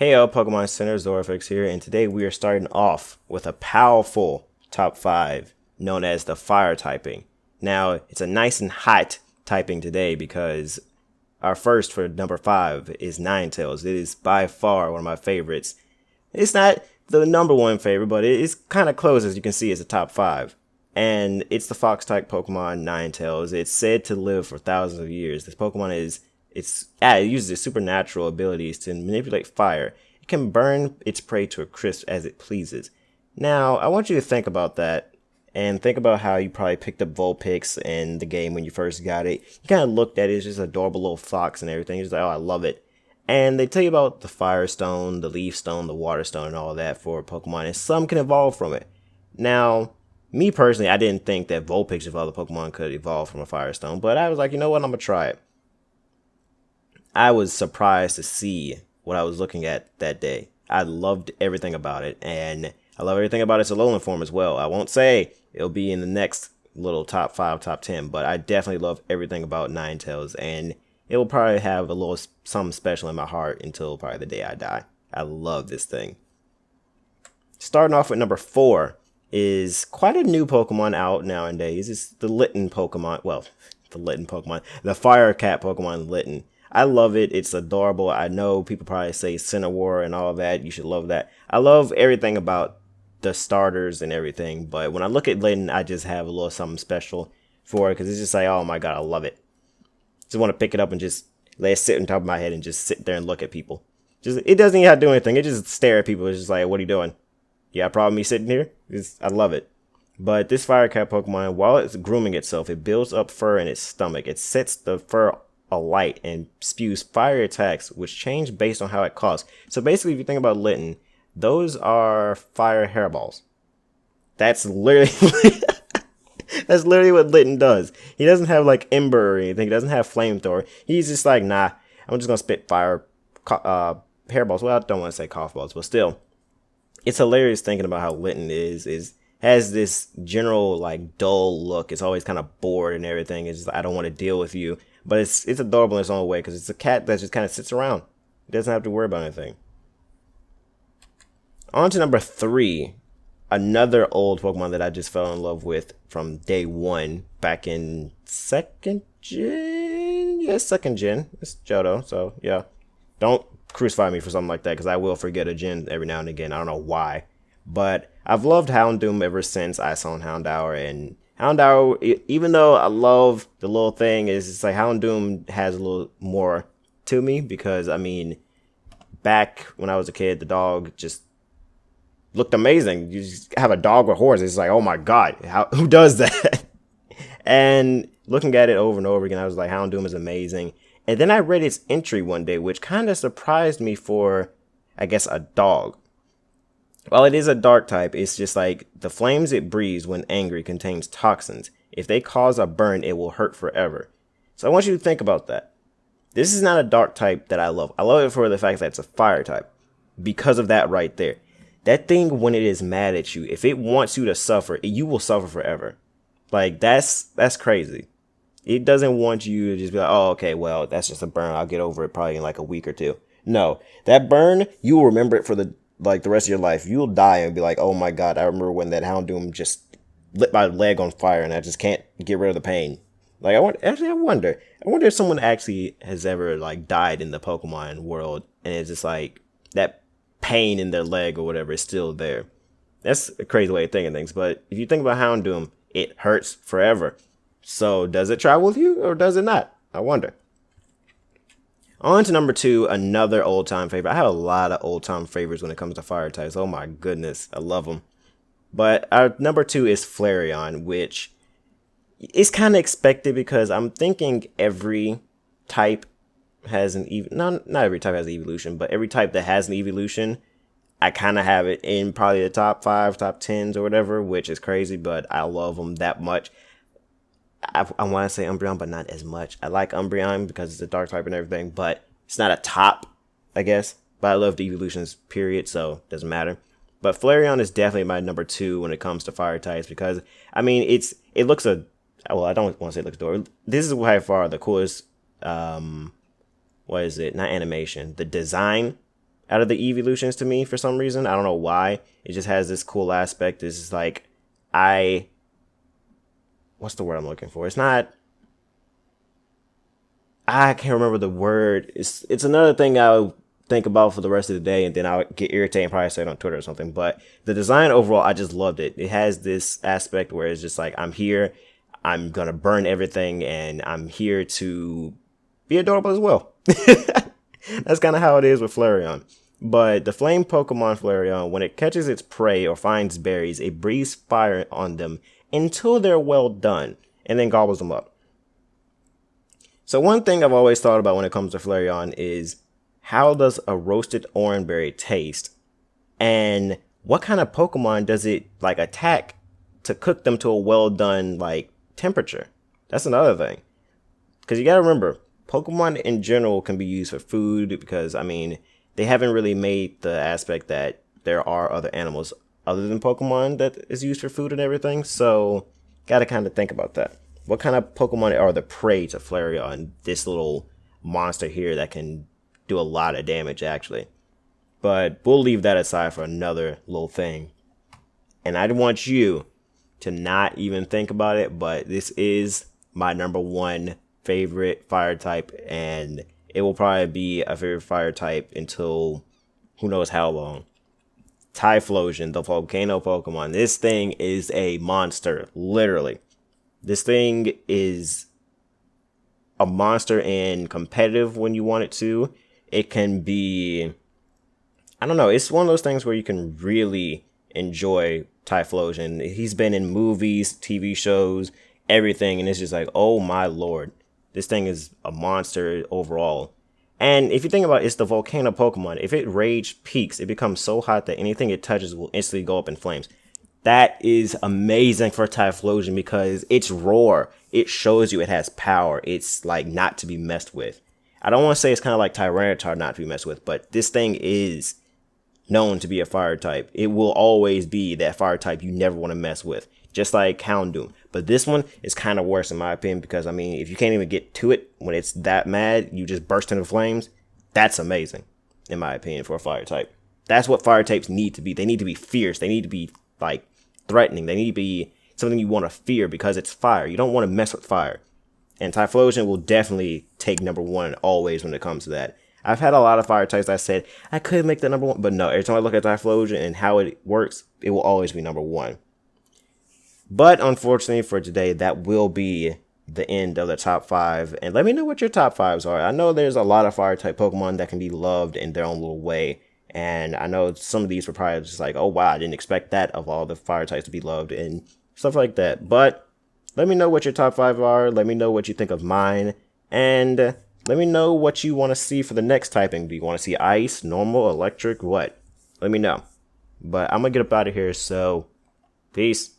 Heyo, Pokemon Center, Zorua here, and today we are starting off with a powerful top 5 known as the Fire typing. Now, it's a nice and hot typing today because our first for number 5 is Ninetales. It is by far one of my favorites. It's not the number one favorite, but it's kind of close, as you can see. It's a top 5. And it's the Fox type Pokemon Ninetales. It's said to live for thousands of years. This Pokemon it uses its supernatural abilities to manipulate fire. It can burn its prey to a crisp as it pleases. Now, I want you to think about that and think about how you probably picked up Vulpix in the game when you first got it. You kind of looked at it, it's just an adorable little fox and everything. You're just like, oh, I love it. And they tell you about the Fire Stone, the Leaf Stone, the Water Stone, and all that for Pokemon, and some can evolve from it. Now, me personally, I didn't think that Vulpix of other Pokemon could evolve from a Fire Stone, but I was like, you know what, I'm going to try it. I was surprised to see what I was looking at that day. I loved everything about it, and I love everything about its Alolan form as well. I won't say it'll be in the next little top 5, top 10, but I definitely love everything about Ninetales, and it will probably have a little something special in my heart until probably the day I die. I love this thing. Starting off with number 4 is quite a new Pokemon out nowadays. It's the Litten Pokemon. Well, the Litten Pokemon. The Fire Cat Pokemon Litten. I love it. It's adorable. I know people probably say Cinnamor and all that. You should love that. I love everything about the starters and everything. But when I look at Litten, I just have a little something special for it. Because it's just like, oh my god, I love it. Just want to pick it up and just let it sit on top of my head and just sit there and look at people. It doesn't even have to do anything. It just stare at people. It's just like, what are you doing? You got a problem me sitting here? I love it. But this Fire Cat Pokemon, while it's grooming itself, it builds up fur in its stomach. It sets the fur alight and spews fire attacks, which change based on how it costs. So basically, if you think about Litten, those are fire hairballs. That's literally that's literally what Litten does. He doesn't have like Ember or anything. He doesn't have Flamethrower. He's just like, nah, I'm just gonna spit fire hairballs. Well, I don't want to say cough balls, but still, it's hilarious thinking about how Litten has this general like dull look. It's always kind of bored and everything. It's just, I don't want to deal with you. But it's adorable in its own way because it's a cat that just kind of sits around. It doesn't have to worry about anything. On to number 3. Another old Pokemon that I just fell in love with from day 1 back in 2nd gen. Yeah, 2nd gen. It's Johto. So yeah, don't crucify me for something like that because I will forget a gen every now and again. I don't know why. But I've loved Houndoom ever since I saw Houndour, and Houndour, even though I love the little thing, it's like Houndoom has a little more to me because, I mean, back when I was a kid, the dog just looked amazing. You just have a dog with horses. It's like, oh my god, who does that? And looking at it over and over again, I was like, Houndoom is amazing. And then I read its entry one day, which kind of surprised me for, I guess, a dog. While it is a dark type, it's just like the flames it breathes when angry contains toxins. If they cause a burn, it will hurt forever. So I want you to think about that. This is not a dark type that I love. I love it for the fact that it's a fire type. Because of that right there. That thing, when it is mad at you, if it wants you to suffer, you will suffer forever. Like, that's crazy. It doesn't want you to just be like, oh, okay, well, that's just a burn. I'll get over it probably in like a week or two. No, that burn, you will remember it for the rest of your life. You'll die and be like, oh my god, I remember when that Houndoom just lit my leg on fire and I just can't get rid of the pain. Like, I wonder if someone actually has ever like died in the Pokemon world and it's just like that pain in their leg or whatever is still there. That's a crazy way of thinking things. But if you think about Houndoom, it hurts forever. So does it travel with you or does it not? I wonder. On to number 2, another old-time favorite. I have a lot of old-time favorites when it comes to fire types. Oh my goodness, I love them. But our number 2 is Flareon, which is kind of expected because I'm thinking every type has an not every type has an evolution, but every type that has an evolution, I kind of have it in probably the top 5, top 10s or whatever, which is crazy, but I love them that much. I want to say Umbreon, but not as much. I like Umbreon because it's a dark type and everything, but it's not a top, I guess. But I love the evolutions, period, so it doesn't matter. But Flareon is definitely my number 2 when it comes to fire types because, I mean, it looks well, I don't want to say it looks adorable. This is by far the coolest, what is it? Not animation. The design out of the evolutions to me for some reason. I don't know why. It just has this cool aspect. It's just like, what's the word I'm looking for? It's not, I can't remember the word. It's another thing I'll think about for the rest of the day, and then I'll get irritated and probably say it on Twitter or something. But the design overall, I just loved it. It has this aspect where it's just like, I'm here, I'm gonna burn everything, and I'm here to be adorable as well. That's kind of how it is with Flareon. But the flame Pokemon Flareon, when it catches its prey or finds berries, it breathes fire on them until they're well done, and then gobbles them up. So one thing I've always thought about when it comes to Flareon is, how does a roasted orange berry taste? And what kind of Pokemon does it like attack to cook them to a well done like temperature? That's another thing. Because you gotta remember, Pokemon in general can be used for food, because I mean, they haven't really made the aspect that there are other animals other than Pokemon that is used for food and everything. So gotta kind of think about that. What kind of Pokemon are the prey to Flareon? This little monster here that can do a lot of damage actually. But we'll leave that aside for another little thing. And I want you to not even think about it, but this is my number one favorite fire type, and it will probably be a favorite fire type until who knows how long. Typhlosion, the volcano Pokemon. This thing is a monster, literally. This thing is a monster in competitive when you want it to. It can be, I don't know, it's one of those things where you can really enjoy Typhlosion. He's been in movies, TV shows, everything, and it's just like, oh my lord. This thing is a monster overall. And if you think about it, it's the volcano Pokemon. If it rage peaks, it becomes so hot that anything it touches will instantly go up in flames. That is amazing for Typhlosion because its roar, it shows you it has power. It's like not to be messed with. I don't want to say it's kind of like Tyranitar not to be messed with, but this thing is known to be a fire type. It will always be that fire type you never want to mess with, just like Houndoom. But this one is kind of worse in my opinion, because I mean, if you can't even get to it when it's that mad, you just burst into flames. That's amazing, in my opinion, for a fire type. That's what fire types need to be. They need to be fierce. They need to be like threatening. They need to be something you want to fear because it's fire. You don't want to mess with fire. And Typhlosion will definitely take number one always when it comes to that. I've had a lot of fire types that said I could make the number one, but no, every time I look at Typhlosion and how it works, it will always be number one. But unfortunately for today, that will be the end of the top 5. And let me know what your top 5s are. I know there's a lot of fire type Pokemon that can be loved in their own little way. And I know some of these were probably just like, oh wow, I didn't expect that of all the fire types to be loved and stuff like that. But let me know what your top 5 are. Let me know what you think of mine. And let me know what you want to see for the next typing. Do you want to see ice, normal, electric, what? Let me know. But I'm going to get up out of here, so peace.